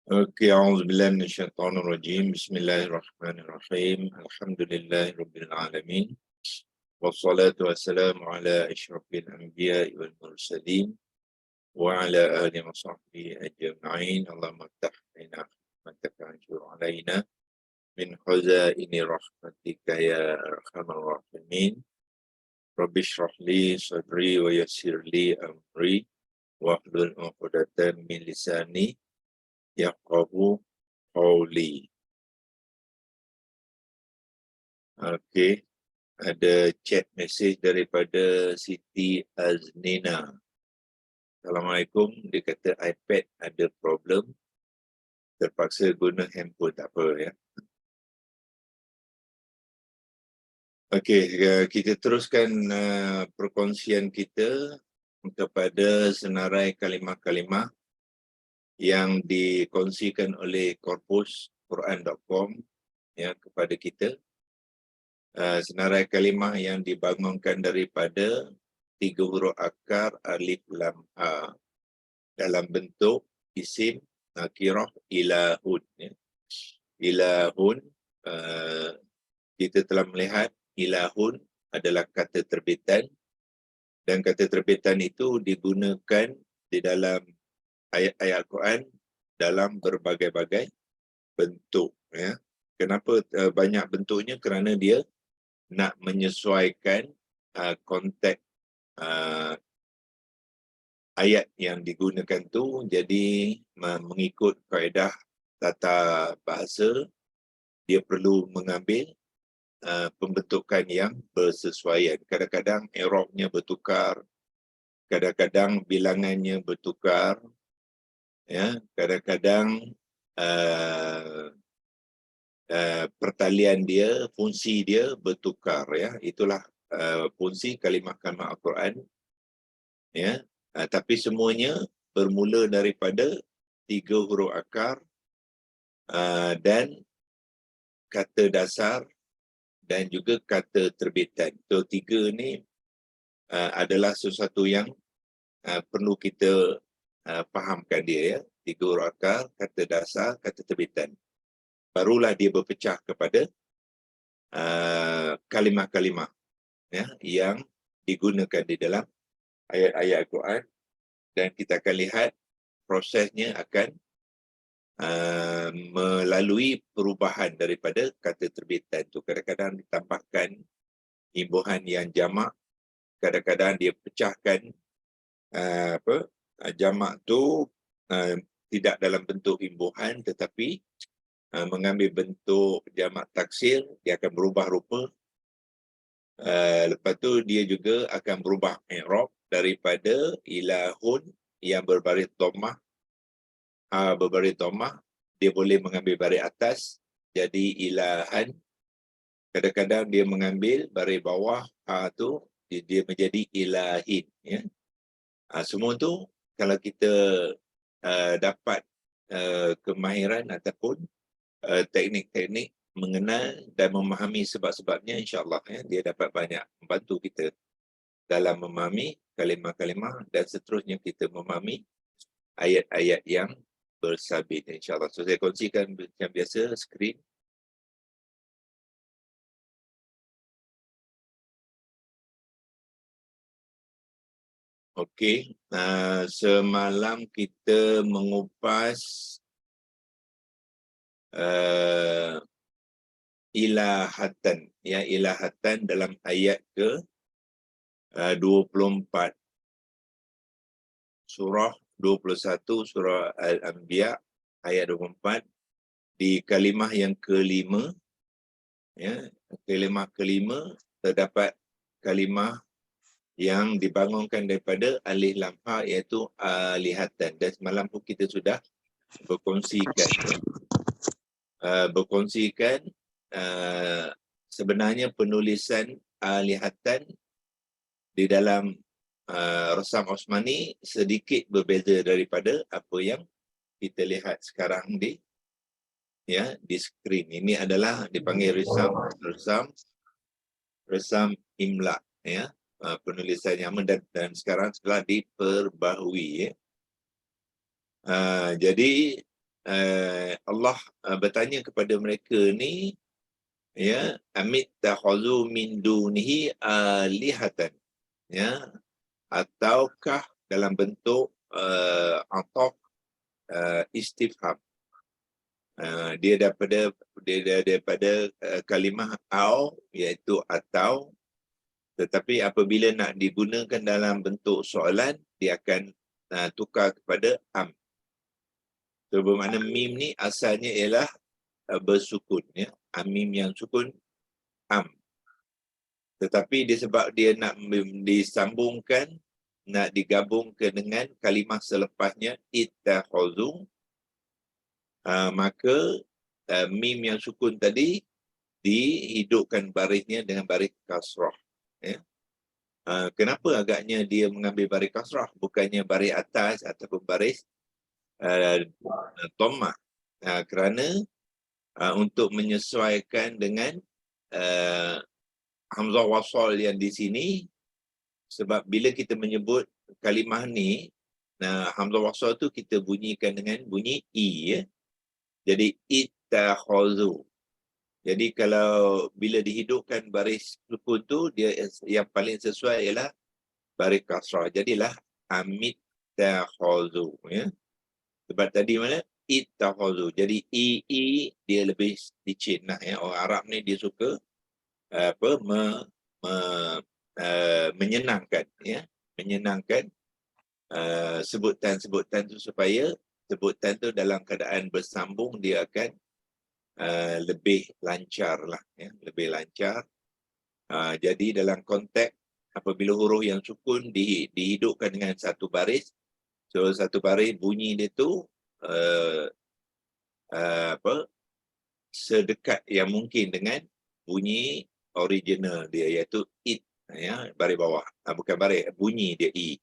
Okey, a'udzubillahi minasyaitonir rajim. Bismillahirrahmanirrahim. Alhamdulillahirabbil alamin. Wassalatu wassalamu ala asyrafil anbiya'i wal mursalin wa ala alihi wa sahbihi ajma'in. Allahumma iftah lana rahmataka anshur alaina min khazaini rahmatika ya arhamar rahimin. Rabbi shrah li sadri wa yassir li amri wahlul 'uqdatam min lisani yafqahu qawli. Okey, ada chat mesej daripada Siti Aznina. Assalamualaikum, dia kata iPad ada problem, terpaksa guna handphone, tak apa ya. Okey, kita teruskan perkongsian kita kepada senarai kalimah-kalimah yang dikongsikan oleh corpusquran.com ya kepada kita. Senarai kalimah yang dibangunkan daripada 3 huruf akar alif lam ha dalam bentuk isim nakirah ilahun ya. Ilahun, kita telah melihat ilahun adalah kata terbitan, dan kata terbitan itu digunakan di dalam ayat-ayat Al-Quran dalam berbagai-bagai bentuk ya. Kenapa banyak bentuknya? Kerana dia nak menyesuaikan konteks ayat yang digunakan tu, jadi mengikut kaedah tata bahasa, dia perlu mengambil pembentukan yang bersesuaian. Kadang-kadang i'rabnya bertukar, kadang-kadang bilangannya bertukar, ya, kadang-kadang pertalian dia, fungsi dia bertukar ya. Itulah fungsi kalimah-kalimah Al-Quran ya. Tapi semuanya bermula daripada 3 huruf akar dan kata dasar dan juga kata terbitan. So 3 ni adalah sesuatu yang perlu kita fahamkan dia ya. 3 huruf akar, kata dasar, kata terbitan. Barulah dia berpecah kepada kalimah-kalimah ya, yang digunakan di dalam ayat-ayat Al-Quran, dan kita akan lihat prosesnya akan melalui perubahan daripada kata terbitan itu. Kadang-kadang ditambahkan imbuhan yang jamak, kadang-kadang dia pecahkan jamak tu tidak dalam bentuk imbuhan tetapi mengambil bentuk jamak taksir, dia akan berubah rupa. Lepas tu dia juga akan berubah i'rab daripada ilahun yang berbaris dhammah, berbaris dhammah, dia boleh mengambil baris atas jadi ilahan. Kadang-kadang dia mengambil baris bawah tu dia menjadi ilahin ya. Semua tu kalau kita dapat kemahiran ataupun teknik-teknik mengenal dan memahami sebab-sebabnya, insya-Allah ya, dia dapat banyak membantu kita dalam memahami kalimah-kalimah dan seterusnya kita memahami ayat-ayat yang bersabit, insya-Allah. So saya kongsikan macam biasa skrin. Okey, semalam kita mengupas ilahatan ya, ilahatan dalam ayat ke 24 surah 21 surah Al-Anbiya ayat 24, di kalimah yang kelima ya, kalimah kelima terdapat kalimah yang dibangunkan daripada alif lam ha, iaitu alihatan, dan semalam pun kita sudah berkongsikan sebenarnya penulisan alihatan di dalam Rasam Osmani sedikit berbeza daripada apa yang kita lihat sekarang di skrin. Ini adalah dipanggil resam imla ya, penulisan yang dan sekarang telah diperbaharui ya. Jadi Allah bertanya kepada mereka ni, ya, amit takhazu min dunihi alihatan, ya, ataukah dalam bentuk ataf istifham. Dia daripada kalimah au, iaitu atau, tetapi apabila nak digunakan dalam bentuk soalan, dia akan tukar kepada am. So, bermakna mim ni asalnya ialah bersukun, ya. Mim yang sukun, am. Tetapi disebab dia nak disambungkan, nak digabungkan dengan kalimah selepasnya ittakhazu, maka mim yang sukun tadi dihidupkan barisnya dengan baris kasrah, ya. Kenapa agaknya dia mengambil baris kasrah, bukannya baris atas ataupun baris dhammah? Kerana untuk menyesuaikan dengan hamzah wasal yang di sini, sebab bila kita menyebut kalimah ni, hamzah wasal tu kita bunyikan dengan bunyi i, ya. Jadi ittakhazu. Jadi kalau bila dihidupkan baris sukun tu, dia yang paling sesuai ialah baris kasrah. Jadilah amit takhazu, ya. Sebab tadi mana ittakhazu. Jadi i dia lebih licin lah, ya. Orang Arab ni dia suka menyenangkan, ya. Menyenangkan sebutan-sebutan tu supaya sebutan tu dalam keadaan bersambung dia akan lebih lancar lah, ya, lebih lancar. Jadi dalam konteks apabila huruf yang sukun dihidupkan dengan satu baris, so satu baris bunyi dia tu sedekat yang mungkin dengan bunyi original dia, iaitu it, ya, baris bawah, bukan baris, bunyi dia i.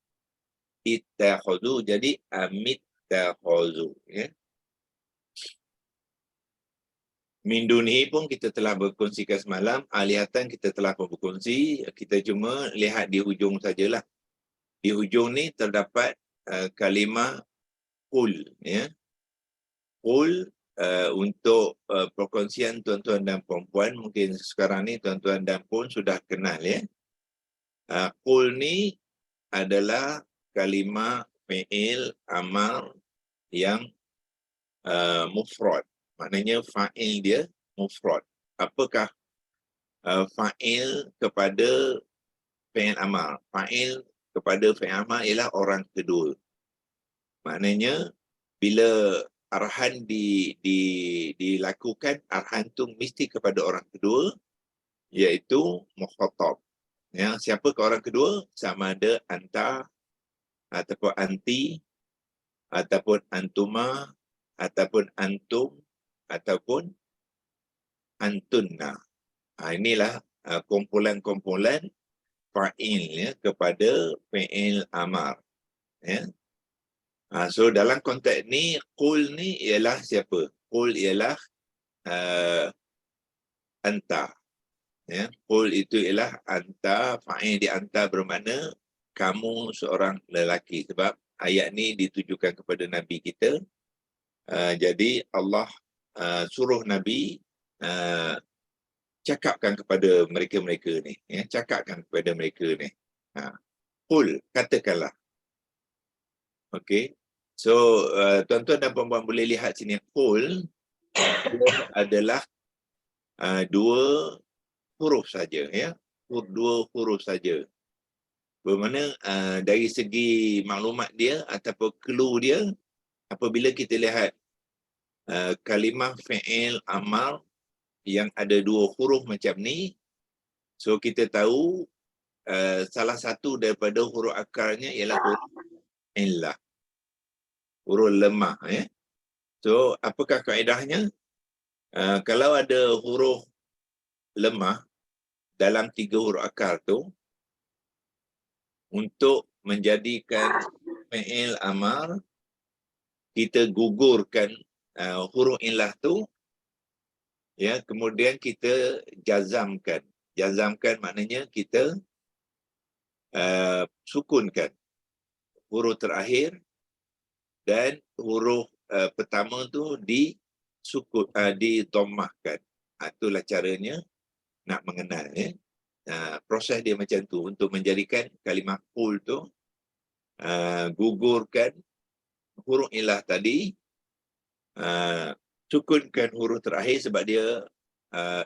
Ittakhazu, jadi amit takhazu, ya. Min dunihi pun kita telah berkongsikan semalam, alihatan kita telah berkongsi, kita cuma lihat di hujung sajalah. Di hujung ni terdapat kalimah qul, ya. Qul untuk perkongsian tuan-tuan dan puan-puan, mungkin sekarang ni tuan-tuan dan puan sudah kenal, ya. Qul ni adalah kalimah fi'il amal yang mufrad. Maknanya fa'il dia mufrad. Apakah fa'il kepada fi'il amal? Fa'il kepada fi'il amal ialah orang kedua. Maknanya bila arahan dilakukan, arahan tu mesti kepada orang kedua, iaitu mukhatab. Ya, siapa ke orang kedua? Sama ada anta ataupun anti ataupun antuma ataupun antum ataupun antunna. Inilah kumpulan-kumpulan fa'il, ya, kepada fi'il amar, ya. So dalam konteks ni, qul ni ialah siapa? Qul ialah anta, ya. Qul itu ialah anta, fa'il di anta bermakna kamu seorang lelaki. Sebab ayat ni ditujukan kepada Nabi kita. Jadi Allah suruh Nabi cakapkan kepada mereka-mereka ni, ya, cakapkan kepada mereka ni. Qul, katakanlah. Okey. So tuan-tuan dan puan-puan boleh lihat sini, qul adalah dua huruf saja, ya. Dua huruf saja. Bermakna dari segi maklumat dia ataupun clue dia, apabila kita lihat kalimah fi'il amal yang ada dua huruf macam ni, so kita tahu salah satu daripada huruf akarnya ialah huruf illah, huruf lemah, ya. So apakah kaedahnya? Kalau ada huruf lemah dalam tiga huruf akar tu, untuk menjadikan fi'il amar, kita gugurkan huruf illah tu, ya, kemudian kita jazamkan. Jazamkan maknanya kita sukunkan huruf terakhir dan huruf pertama tu didomahkan. Itulah caranya nak mengenal ya. Proses dia macam tu untuk menjadikan kalimah qul tu gugurkan huruf ilah tadi, sukunkan huruf terakhir sebab dia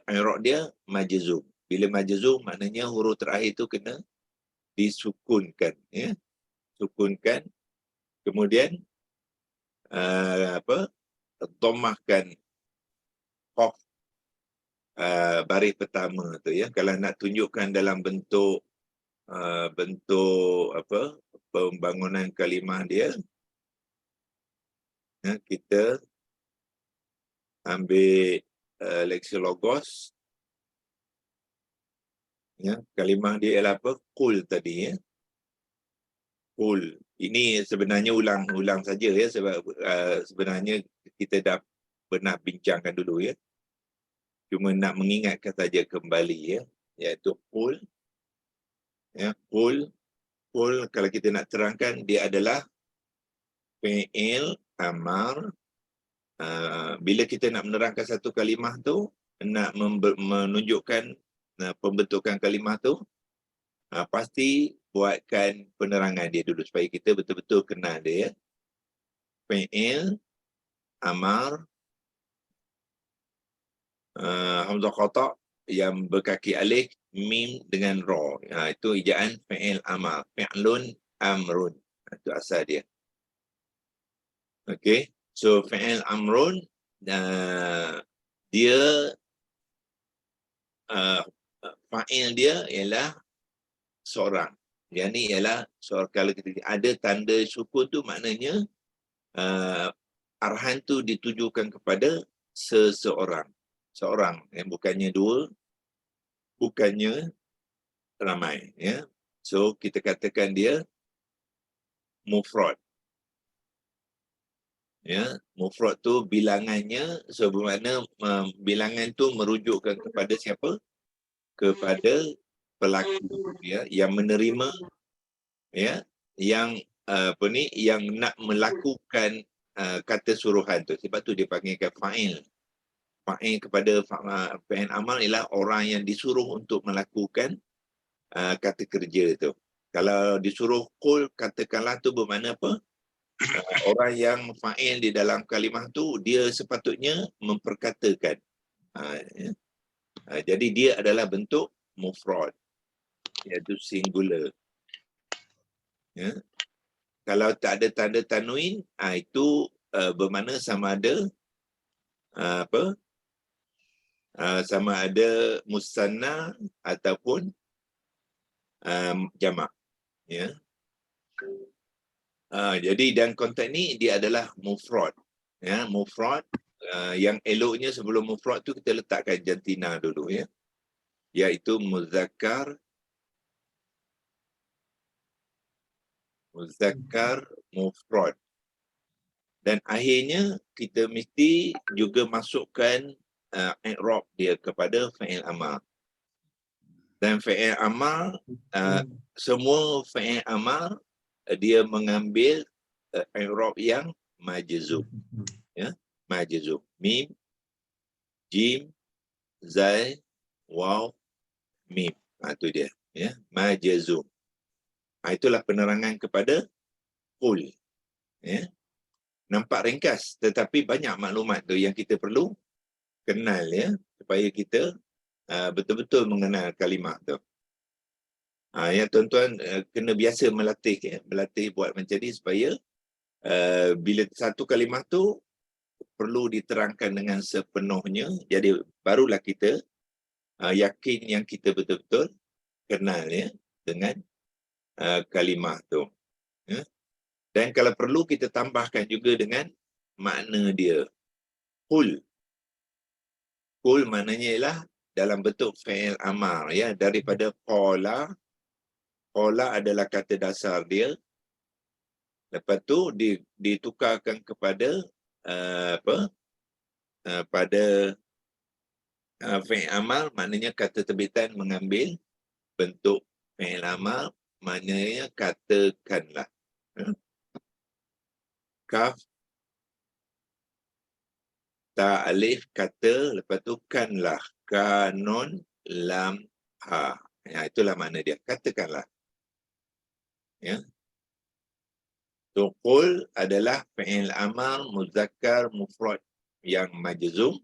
i'rab dia majzum. Bila majzum maknanya huruf terakhir tu kena disukunkan ya. Sukunkan, kemudian dhammahkan qaf baris pertama tu ya. Kalau nak tunjukkan dalam bentuk pembangunan kalimah dia, kita ambil leksilogos ya. Kalimah dia ialah apa? Qul tadi ya. Qul. Ini sebenarnya ulang saja ya, sebab sebenarnya kita dah pernah bincangkan dulu ya. Cuma nak mengingatkan saja kembali ya, iaitu qul ya. Qul kalau kita nak terangkan, dia adalah fi'il amar. Bila kita nak menerangkan satu kalimah tu, nak menunjukkan pembentukan kalimah tu, pasti buatkan penerangan dia dulu supaya kita betul-betul kenal dia ya. Fi'il amar hamzah qata' yang berkaki alif, mim dengan ra. Itu ejaan fi'il amar. Fi'lun amrun. Itu asal dia. Okey. So fi'il amrun dia fa'il dia ialah seorang. Yang ni ialah kalau kita ada tanda sukun tu, maknanya arahan tu ditujukan kepada seseorang. Seorang, bukannya dua, bukannya ramai ya. So kita katakan dia mufrad. Ya, mufrad tu bilangannya, so bermakna bilangan tu merujukkan kepada siapa? Kepada pelaku ya, yang menerima ya, yang yang nak melakukan kata suruhan tu. Sebab tu dia panggilkan fa'il. Fa'il kepada fi'il amal ialah orang yang disuruh untuk melakukan kata kerja tu. Kalau disuruh qul, katakanlah tu bermakna apa? Orang yang fa'il di dalam kalimah tu, dia sepatutnya memperkatakan. Ya. Jadi dia adalah bentuk mufrad, iaitu singular. Ya. Kalau tak ada tanda tanwin, itu bermakna sama ada sama ada musanna ataupun jamak. Ya. Jadi dan konteks ni dia adalah mufrad. Ya, mufrad. Yang eloknya sebelum mufrad tu kita letakkan jantina dulu ya. Iaitu muzakkar mufrad. Dan akhirnya kita mesti juga masukkan i'rab dia kepada fa'il amar. Dan fa'il amar, semua fa'il amar dia mengambil i'rab yang majzum. Ya, majzum. Mim, jim, zai, waw, mim. Itu dia. Ya, majzum. Itulah penerangan kepada qul. Ya. Nampak ringkas, tetapi banyak maklumat tu yang kita perlu kenal ya, supaya kita betul-betul mengenal kalimah tu. Ya tuan-tuan kena biasa melatih ya, melatih buat macam ni supaya bila satu kalimah tu perlu diterangkan dengan sepenuhnya, jadi barulah kita yakin yang kita betul-betul kenal ya dengan kalimah tu. Ya. Dan kalau perlu kita tambahkan juga dengan makna dia. Qul. Qul maknanya ialah dalam bentuk fi'il amar ya, daripada qala. Qala adalah kata dasar dia. Lepas tu ditukarkan kepada pada fi'il amar, maknanya kata terbitan mengambil bentuk fi'il amar, maknanya katakanlah. Kaf Ta alif kata, lepas tu kanlah, kanon lam ha. Ya, itulah makna dia. Katakanlah. Ya. So, qul adalah fi'il amar muzakkar mufrad yang majzum.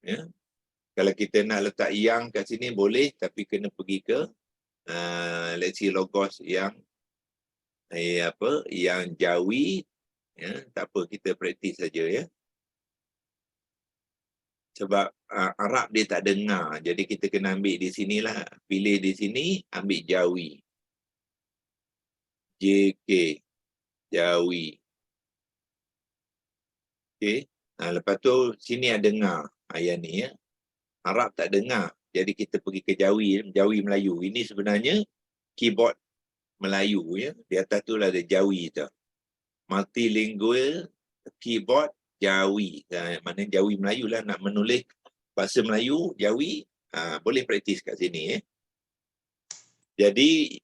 Ya. Kalau kita nak letak yang kat sini boleh, tapi kena pergi ke let's see logos yang yang jawi. Ya, tak apa, kita praktis saja ya. Sebab Arab dia tak dengar, jadi kita kena ambil di sinilah, pilih di sini, ambil jawi. JK jawi. Okey. Lepas tu sini ada dengar ayat ni ya. Arab tak dengar. Jadi kita pergi ke jawi, jawi Melayu. Ini sebenarnya keyboard Melayu ya. Di atas tu lah ada jawi tu. Multilingual keyboard jawi. Maknanya jawi Melayu lah, nak menulis bahasa Melayu jawi, boleh praktis kat sini ya. Jadi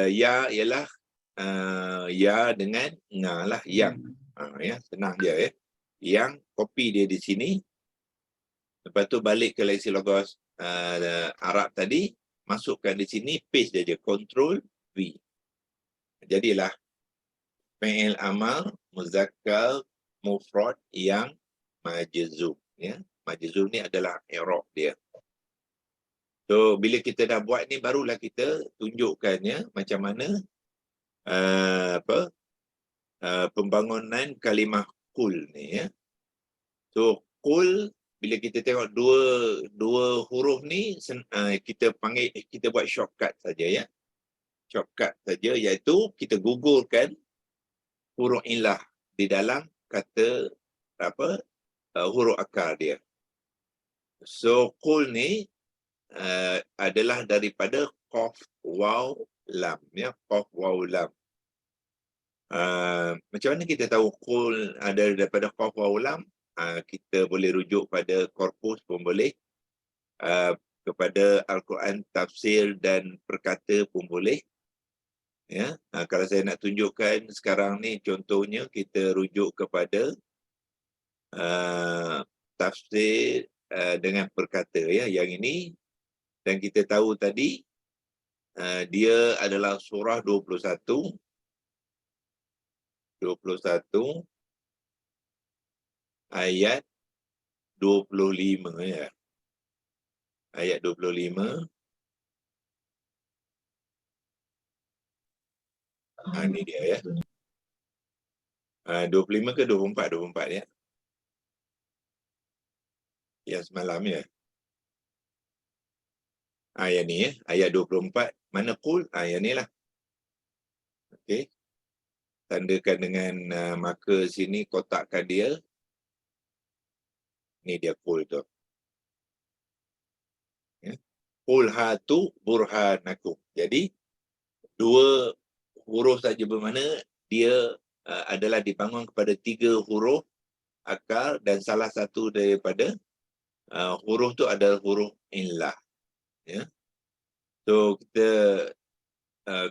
ya ialah ya dengan nga lah, yang. Ya, senang je ya. Yang kopi dia di sini. Lepas tu balik ke leksi logos Arab tadi, masukkan di sini, paste dia je, Ctrl V. Jadilah fi'il amal muzakkar mufrad yang majzum ya. Majzum ni adalah i'rab dia. So bila kita dah buat ni, barulah kita tunjukkan ya macam mana pembangunan kalimah qul ni ya. So qul, bila kita tengok dua huruf ni, kita panggil, kita buat shortcut saja ya. Shortcut saja, iaitu kita gugurkan huruf ilah di dalam kata huruf akar dia. So qul ni adalah daripada qaf waw lam ya, qaf waw lam. Macam mana kita tahu qul ada daripada qaf waw lam? Kita boleh rujuk pada korpus pun boleh, kepada Al-Quran tafsir dan perkata pun boleh ya. Kalau saya nak tunjukkan sekarang ni, contohnya kita rujuk kepada tafsir dengan perkata ya, yang ini. Dan kita tahu tadi dia adalah surah 21 ayat 25 ya. Ayat 25. Ini dia ya. 25 ke 24? 24 ya. Yang semalam ya. Yang ni ya, ayat 24. Mana qul? Yang ni lah. Okey. Tandakan dengan marker sini, kotakkan dia. Ni dia qul tu. Ya. Qul hatu burhanakum. Jadi dua huruf saja bermakna dia adalah dibangun kepada 3 huruf akar, dan salah satu daripada huruf tu adalah huruf illah ya. So kita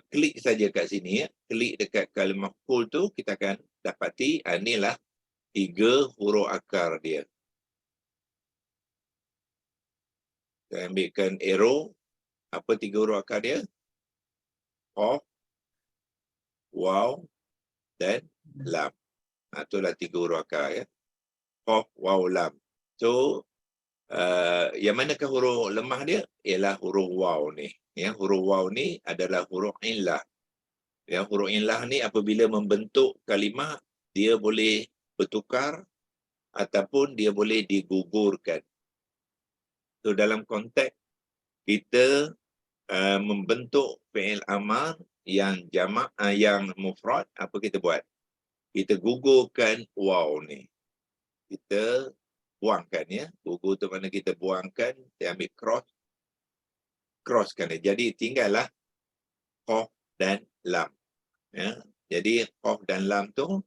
klik saja kat sini ya. Klik dekat kalimah qul tu, kita akan dapati inilah 3 huruf akar dia. Saya ambilkan arrow. Apa 3 huruf akar dia? Qaf, waw dan lam. Itulah 3 huruf akar ya. Qaf, waw, lam. So yang manakah huruf lemah dia? Ialah huruf waw ni. Ya, huruf waw ni adalah huruf illah. Ya, huruf illah ni apabila membentuk kalimah, dia boleh bertukar ataupun dia boleh digugurkan. So dalam konteks kita membentuk fi'il amar yang jamak, yang mufrad, apa kita buat? Kita gugurkan waw ni. Kita buangkan ya. Gugur tu mana kita buangkan, kita ambil crosskan dia. Jadi tinggallah qaf dan lam. Ya. Jadi qaf dan lam tu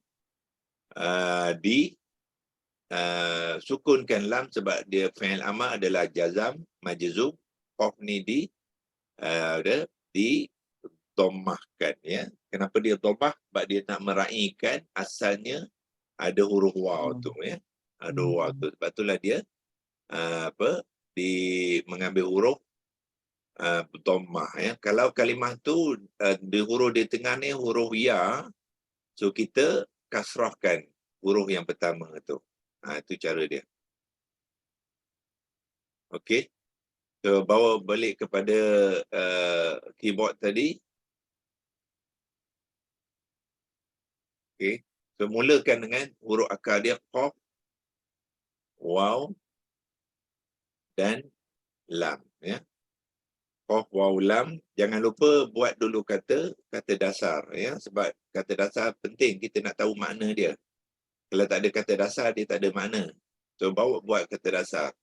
sukunkan lam sebab dia fi'il amar adalah jazam majzum. Qaf ni dhammahkan ya. Kenapa dia dhammah? Sebab dia nak meraihkan asalnya ada huruf waw tu ya. Dua waw tu. Sebab itulah dia mengambil huruf dhammah ya. Kalau kalimah tu di huruf di tengah ni huruf ya, so kita kasrahkan huruf yang pertama tu. Itu cara dia. Okey. So bawa balik kepada keyboard tadi. Okey. So mulakan dengan huruf akar dia qaf, waw dan lam ya. Qaf, waw, lam. Jangan lupa buat dulu kata dasar ya, sebab kata dasar penting, kita nak tahu makna dia. Kalau tak ada kata dasar dia tak ada makna. So buat kata dasar.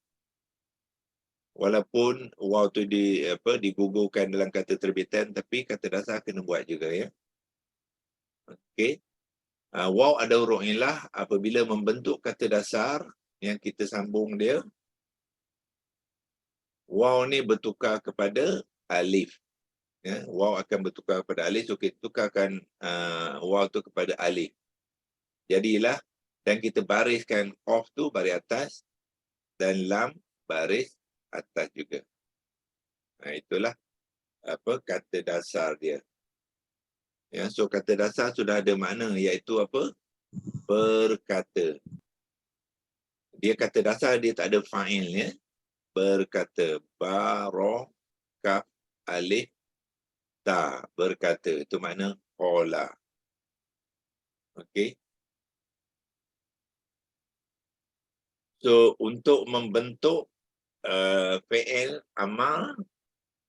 Walaupun waw tu digugurkan dalam kata terbitan, tapi kata dasar kena buat juga ya. Okey. Waw ada huruf illah apabila membentuk kata dasar yang kita sambung dia. Waw ni bertukar kepada alif. Ya, waw akan bertukar kepada alif. So kita tukarkan waw tu kepada alif. Jadilah, dan kita bariskan qaf tu baris atas dan lam baris atas juga. Itulah kata dasar dia. Ya, so kata dasar sudah ada makna, iaitu apa? Berkata. Dia kata dasar dia tak ada fa'il ya. Berkata. Ba, ra, kaf, alif, ta. Berkata. Itu makna qala. Okey. So untuk membentuk fi'il amal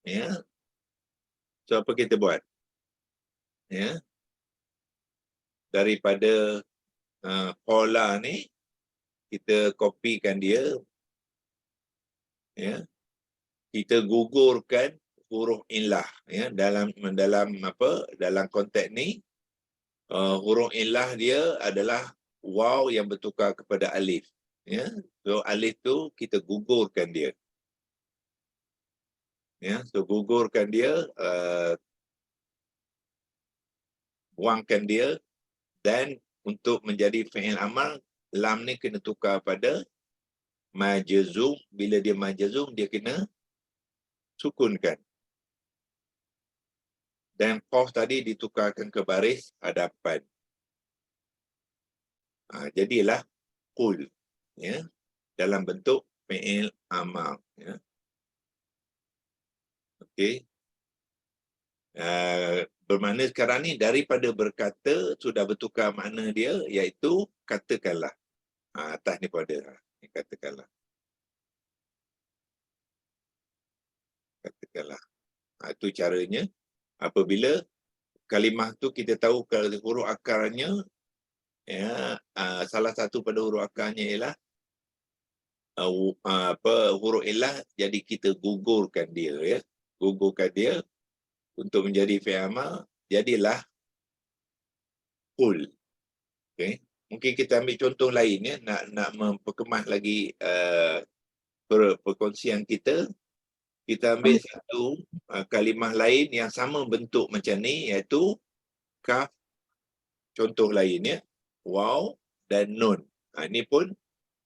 ya. So apa kita buat? Ya. Daripada qala ni kita kopikan dia ya. Kita gugurkan huruf illah ya, dalam konteks ni huruf illah dia adalah waw yang bertukar kepada alif ya. So alif tu kita gugurkan dia ya. So gugurkan dia, buangkan dia, dan untuk menjadi fi'il amal lam ni kena tukar pada majzum. Bila dia majzum dia kena sukunkan. Dan qaf tadi ditukarkan ke baris hadapan. Jadilah qul ya, dalam bentuk fi'il amal ya. Okey. Bermakna sekarang ni daripada berkata sudah bertukar makna dia, iaitu katakanlah. Atas ni pada katakanlah. Katakanlah. Itu caranya. Apabila kalimah tu kita tahu kalau huruf akarnya ya, salah satu pada huruf akarnya ialah huruf illah, jadi kita gugurkan dia ya. Gugurkan dia untuk menjadi fi'il amal, jadilah qul. Okey. Mungkin kita ambil contoh lain ya, nak memperkemas lagi perkongsian kita. Kita ambil satu kalimah lain yang sama bentuk macam ni, iaitu kaf. Contoh lain ya, waw dan nun. Ini pun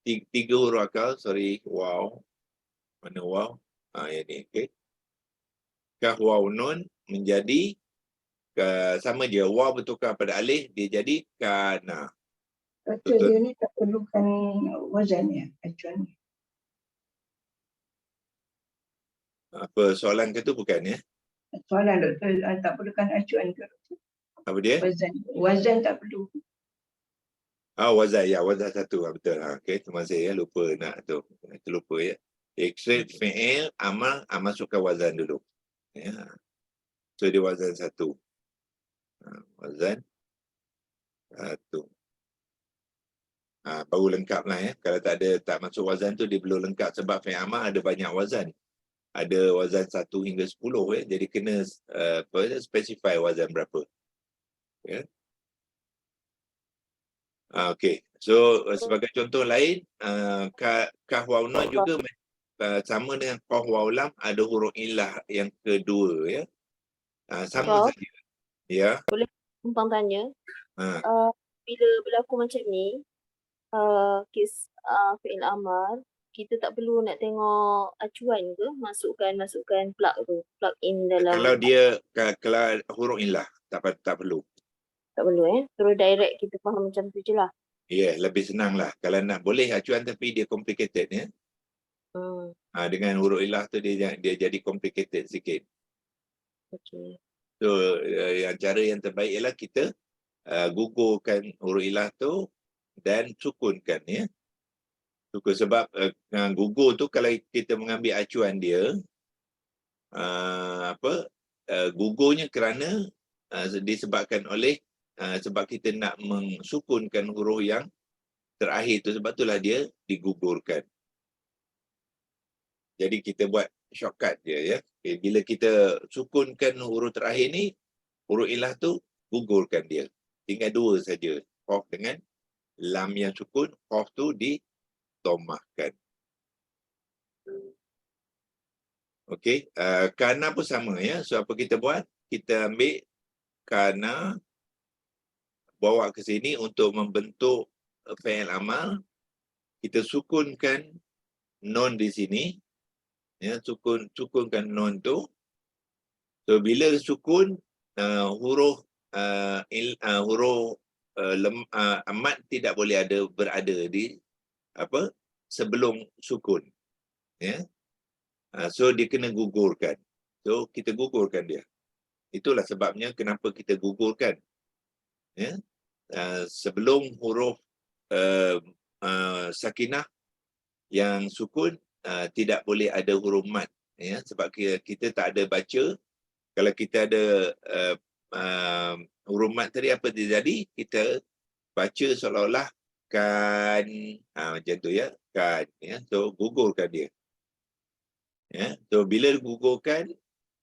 tiga huruf akal. Sorry, waw. Mana waw? Yang ni, okey. Kaf, waw, nun menjadi sama je. Waw bertukar pada alif, dia jadi kana. Betul, dia ni tak perlukan wazan ya, acuan. Apa soalan ke tu bukan ya? Soalan doktor, tak perlukan acuan ke? Apa dia? Wazan tak perlu. Wazan, ya, wazan satu. Betul. Okey, terima kasih ya, lupa nak tu. Terlupa ya. Ikrib fi'il amal, masukkan wazan dulu. Ya. So dia wazan satu. Wazan satu. Baru lengkap lah ya. Kalau tak masuk wazan tu dia belum lengkap, sebab fi'il amal ada banyak wazan. Ada wazan 1 hingga 10 ya. Jadi kena specify wazan berapa. Ya. Okey. So sebagai contoh lain, kaf, waw, nun juga sama dengan qaf, waw, lam, ada huruf illah yang kedua ya. Sama saja. Ya. Boleh numpang tanya? Bila berlaku macam ni, kes fi'il amar, kita tak perlu nak tengok acuan ke masukkan plug tu, plug in dalam. Kalau dia kalau huruf ilah tak perlu. Tak perlu terus direct kita faham macam tu je lah. Ya, lebih senang lah. Kalau nak boleh acuan tapi dia complicated ya. Dengan huruf ilah tu dia jadi complicated sikit. Okay. So cara yang terbaik ialah kita gugurkan huruf ilah tu dan sukunkan ya. Sukun sebab gugur tu kalau kita mengambil acuan dia gugurnya kerana disebabkan oleh sebab kita nak mensukunkan huruf yang terakhir tu, sebab itulah dia digugurkan. Jadi kita buat shortcut je ya. Okay, bila kita sukunkan huruf terakhir ni, huruf ilah tu gugurkan dia. Tinggal dua saja, qaf dengan lam yang sukun, qaf tu ditomahkan. Okey, kana pun sama ya. So apa kita buat? Kita ambil kana, bawa ke sini untuk membentuk fi'il amal. Kita sukunkan nun di sini. Ya, sukunkan nun tu. So bila sukun huruf amat tidak boleh berada di sebelum sukun. Ya. So dia kena gugurkan. So kita gugurkan dia. Itulah sebabnya kenapa kita gugurkan. Ya. Sebelum huruf sakinah yang sukun tidak boleh ada huruf mat ya, sebab kita tak ada baca. Kalau kita ada huruf mat tadi, apa terjadi? Kita baca seolah-olah kan macam tu ya, kan ya. So gugurkan dia ya. So bila gugurkan,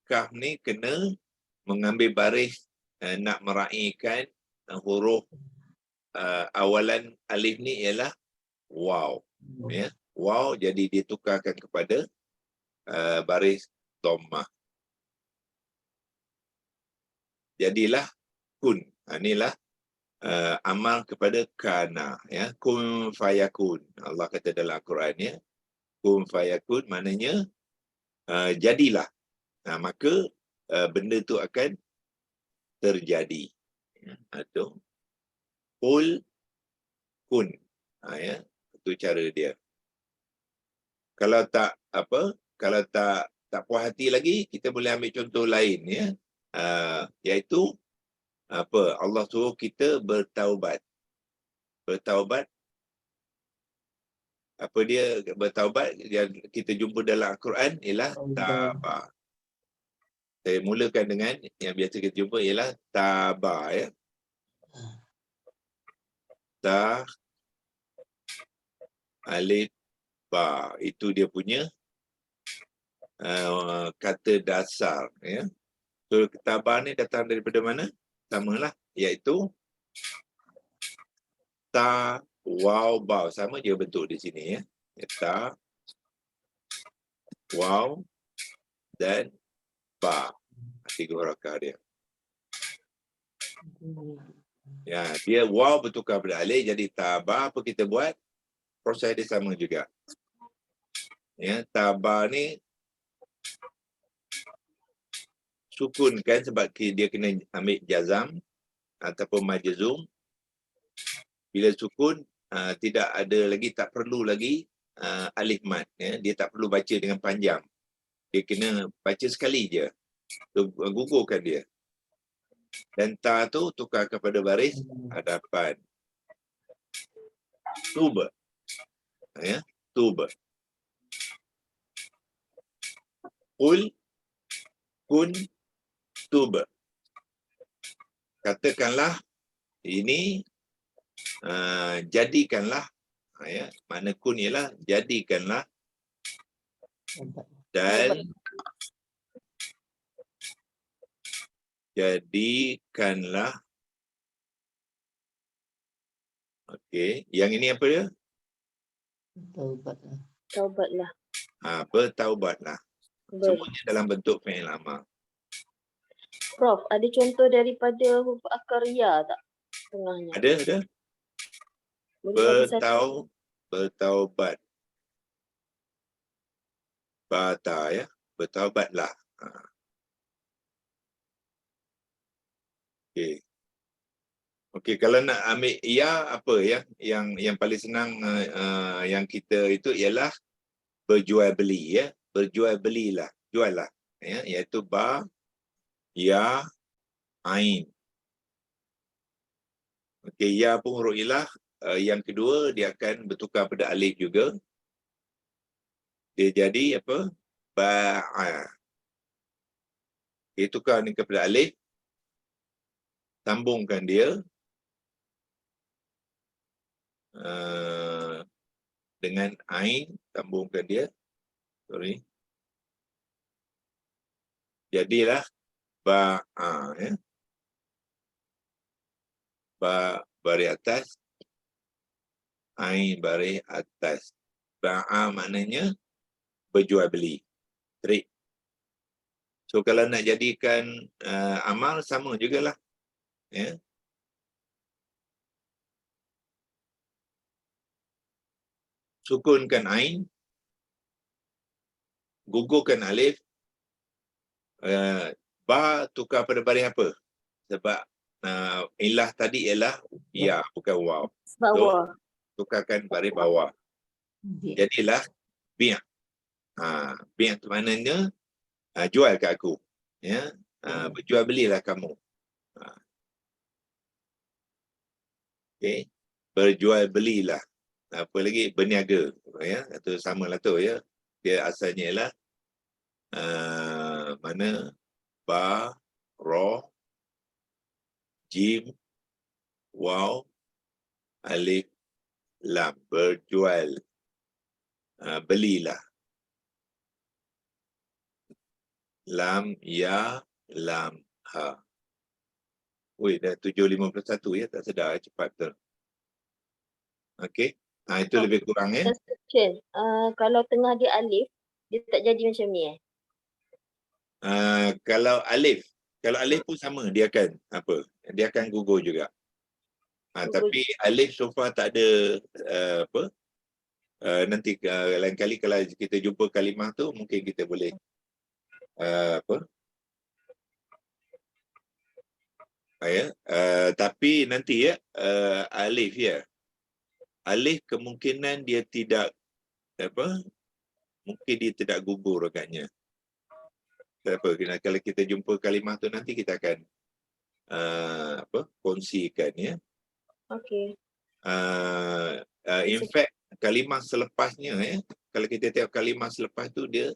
kaf ni kena mengambil baris nak meraihkan huruf awalan alif ni ialah waw ya. Waw, jadi ditukarkan kepada baris dhammah. Jadilah kun. Inilah amal kepada kana ya. Kun fayakun. Allah kata dalam Al-Quran ya. Kun fayakun maknanya jadilah. Maka benda tu akan terjadi. Itu qul kun. Ya, itu cara dia. Kalau tak puas hati lagi, kita boleh ambil contoh lain ya. Iaitu Allah suruh kita bertaubat. Bertaubat, apa dia bertaubat yang kita jumpa dalam Al-Quran ialah taba. Saya mulakan dengan yang biasa kita jumpa ialah taba ya. Ta alif ba, itu dia punya kata dasar ya. So taba ni datang daripada mana? Samalah, iaitu ta, waw, ba. Sama je bentuk di sini ya. Ta, waw dan ba. 3 harakah dia. Ya, dia waw bertukar pada alif jadi taba. Apa kita buat? Proses dia sama juga. Ya, taba ni sukunkan sebab dia kena ambil jazam ataupun majzum. Bila sukun tidak ada lagi, tak perlu lagi alif mat ya. Dia tak perlu baca dengan panjang. Dia kena baca sekali je. So, gugurkan dia. Dan ta tu tukar kepada baris hadapan. Tuba. Ya, tuba. Qul kun tuba. Katakanlah ini, jadikanlah ya. Makna kun ialah jadikanlah dan jadikanlah. Okey, yang ini apa dia? Taubatlah. Bertaubatlah. Semuanya dalam bentuk fi'il amar. Prof, ada contoh daripada huruf akar ya tak tengahnya? Ada. Boleh satu-satu. Bertaubat. Bata ya. Bertaubatlah. Okey. Okey, kalau nak ambil ya apa ya? Yang paling senang yang kita itu ialah berjual beli ya. Berjual belilah. Jual lah. Ya, iaitu ba, ya, ain. Okey, ya pun huruf ilah. Yang kedua dia akan bertukar pada alif juga. Dia jadi apa? Ba'a. Dia tukar ni kepada alif. Sambungkan dia dengan ain, sambungkan dia. Sorry. Jadilah ba'a ya. Ba baris atas, ain baris atas. Ba'a maknanya berjual beli. Trade. So kalau nak jadikan amal sama jugalah. Ya. Sukunkan ain, gugurkan alif, ba tukar pada baris apa? Sebab ilah tadi ialah ya, bukan waw. Bawah. Tukarkan baris bawah. Jadilah bi'. Bi' tu maknanya jual kat aku. Ya. Berjual belilah kamu. Okey. Berjual belilah. Apa lagi? Berniaga. Ya, itu samalah tu ya. Dia asalnya ialah mana? Ba, ra, jim, waw, alif, lam. Berjual. Belilah. Lam, ya, lam, ha. Ui, dah 7.51 ya. Tak sedar cepat tu. Okey. Itu lebih kurang ya. Question. Kalau tengah dia alif, dia tak jadi macam ni Kalau alif pun sama, dia akan apa? Dia akan gugur juga. Gugur. Tapi alif so far tak ada apa? Nanti lain kali kalau kita jumpa kalimah tu mungkin kita boleh apa? Tapi nanti ya alif ya. Alif kemungkinan dia tidak apa? Mungkin dia tidak gugur agaknya. Apa? Kalau kita jumpa kalimah tu nanti kita akan apa? Kongsikan ya. Okey. In fact kalimah selepasnya ya, kalau kita tengok kalimah selepas tu dia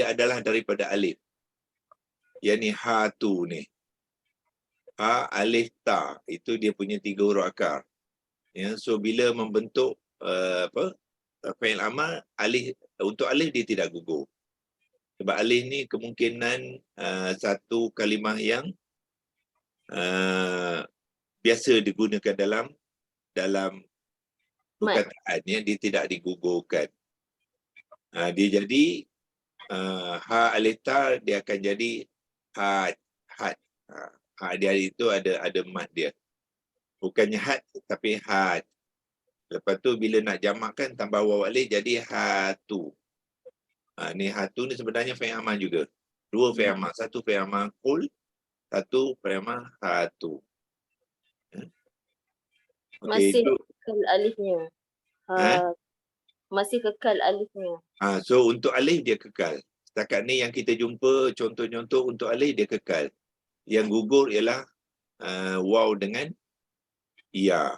adalah daripada alif. Yani ha tu ni. Ha, alif, ta, itu dia punya 3 huruf akar. Ya, so bila membentuk apa? Fi'il amal, alif, untuk alif dia tidak gugur. Sebab alif ni kemungkinan satu kalimah yang biasa digunakan dalam perkataan ya, dia tidak digugurkan. Dia jadi ha alif ta dia akan jadi had. Dia itu ada mat dia. Bukannya had tapi had. Lepas tu bila nak jamakkan tambah waw alif jadi hatu. Ni hatu ni sebenarnya fi'il amal juga. 2 fi'il amal, satu fi'il amal qul, satu fi'il amal hatu. Masih kekal alifnya. Masih kekal alifnya. So untuk alif dia kekal. Setakat ni yang kita jumpa contoh-contoh untuk alif dia kekal. Yang gugur ialah waw dengan ya.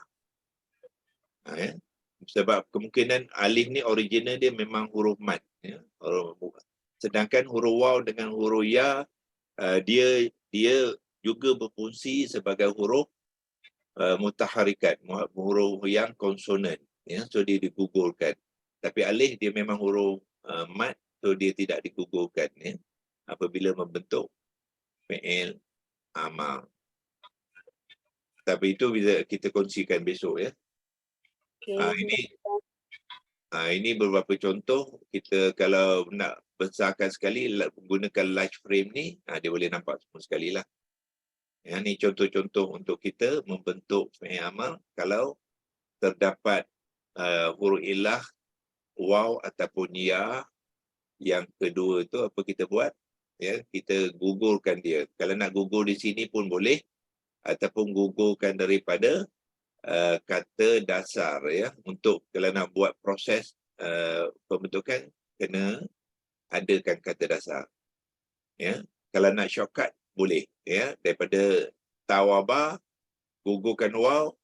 Sebab kemungkinan alif ni original dia memang huruf mat. Ya. Sedangkan huruf waw dengan huruf ya dia juga berfungsi sebagai huruf mutaharikat, huruf yang konsonan. Ya. So dia digugurkan. Tapi alif dia memang huruf mat, so dia tidak digugurkan ya, apabila membentuk fi'il amal. Tapi itu bisa kita kongsikan besok ya. Okay. Ini beberapa contoh. Kita kalau nak besarkan sekali gunakan large frame ni, dia boleh nampak semua sekali lah. Ya, ni contoh-contoh untuk kita membentuk fi'il amal kalau terdapat huruf ilah waw ataupun ya, yang kedua itu apa kita buat? Ya, kita gugurkan dia. Kalau nak gugur di sini pun boleh, ataupun gugurkan daripada kata dasar, ya. Untuk kalau nak buat proses pembentukan, kena adakan kata dasar. Ya, kalau nak shortcut boleh, ya, daripada tawaba gugurkan waw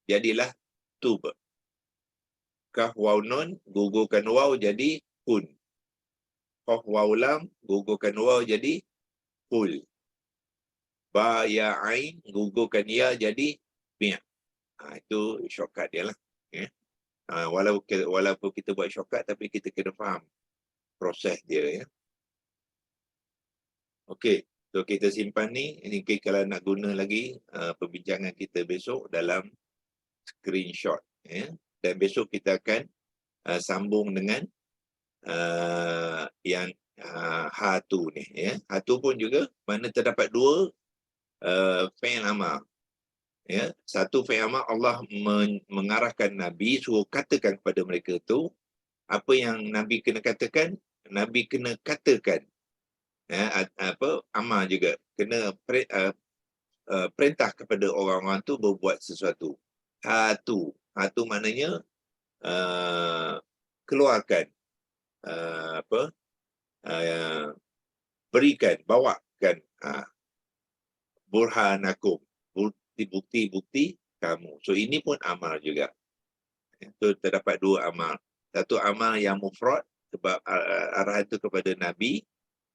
jadilah tub. Kaf waw nun gugurkan waw jadi kun. Qaf waw lam gugurkan waw jadi kul. Ba ya ain gugurkan ya jadi mi'. Itu shortcut dia lah. Ya. Walaupun kita buat shortcut, tapi kita kena faham proses dia, ya. Okey, so kita simpan ni. Ini kalau nak guna lagi perbincangan kita besok dalam screenshot, ya. Dan besok kita akan sambung dengan yang hatu ni, ya. Hatu pun juga mana terdapat dua fi'il amar. Ya, satu fi'il amar Allah mengarahkan Nabi suruh katakan kepada mereka tu apa yang Nabi kena katakan. Nabi kena katakan, ya, amar juga kena perintah kepada orang-orang tu berbuat sesuatu. Hatu maknanya keluarkan, berikan, bawakan burhanakum, bukti-bukti kamu. So ini pun amal juga. Itu terdapat dua amal. Satu amal yang mufrad sebab arahan itu kepada Nabi.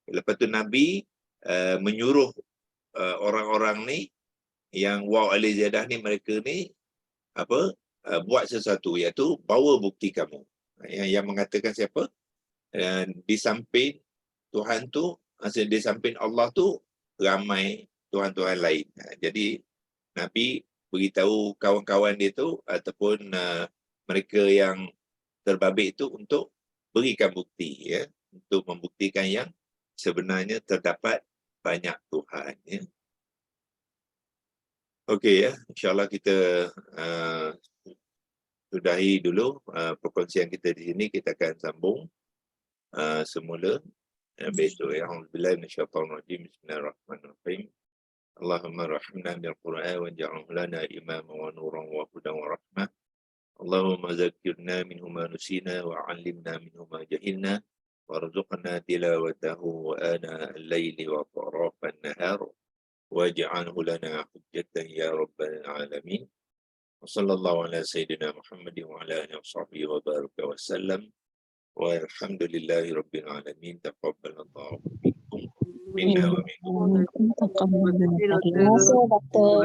Lepas tu Nabi menyuruh orang-orang ni yang waw alif ziyadah ni, mereka ni buat sesuatu, iaitu bawa bukti kamu. Yang mengatakan siapa? Di samping Tuhan tu, maksudnya di samping Allah tu ramai Tuhan-Tuhan lain. Jadi Nabi beritahu kawan-kawan dia tu ataupun mereka yang terbabit itu untuk berikan bukti, ya, untuk membuktikan yang sebenarnya terdapat banyak Tuhan, ya. Okey, ya, insyaAllah kita sudahi dulu perkongsian kita di sini. Kita akan sambung semula besok, ya. Alhamdulillah minasyaitanir rajim. Bismillahirrahmanirrahim. Allahumma rahimna bil Qur'an waj'alhu lana imaman wa nuran wa hudan wa rahmah. Allahumma zakkirna minhu ma nusina wa 'allimna minhu ma jahilna warzuqna tilawatahu ana al-laili wa atrafan nahar waj'alhu lana hujjatan ya rabbal alamin. Wa sallallahu ala sayyidina Muhammadin wa ala alihi wa sahbihi wa baraka wa sallam. Walhamdulillahi rabbil alamin. Taqabbalallahu minkum minna wa minkum. Terima kasih, Doktor.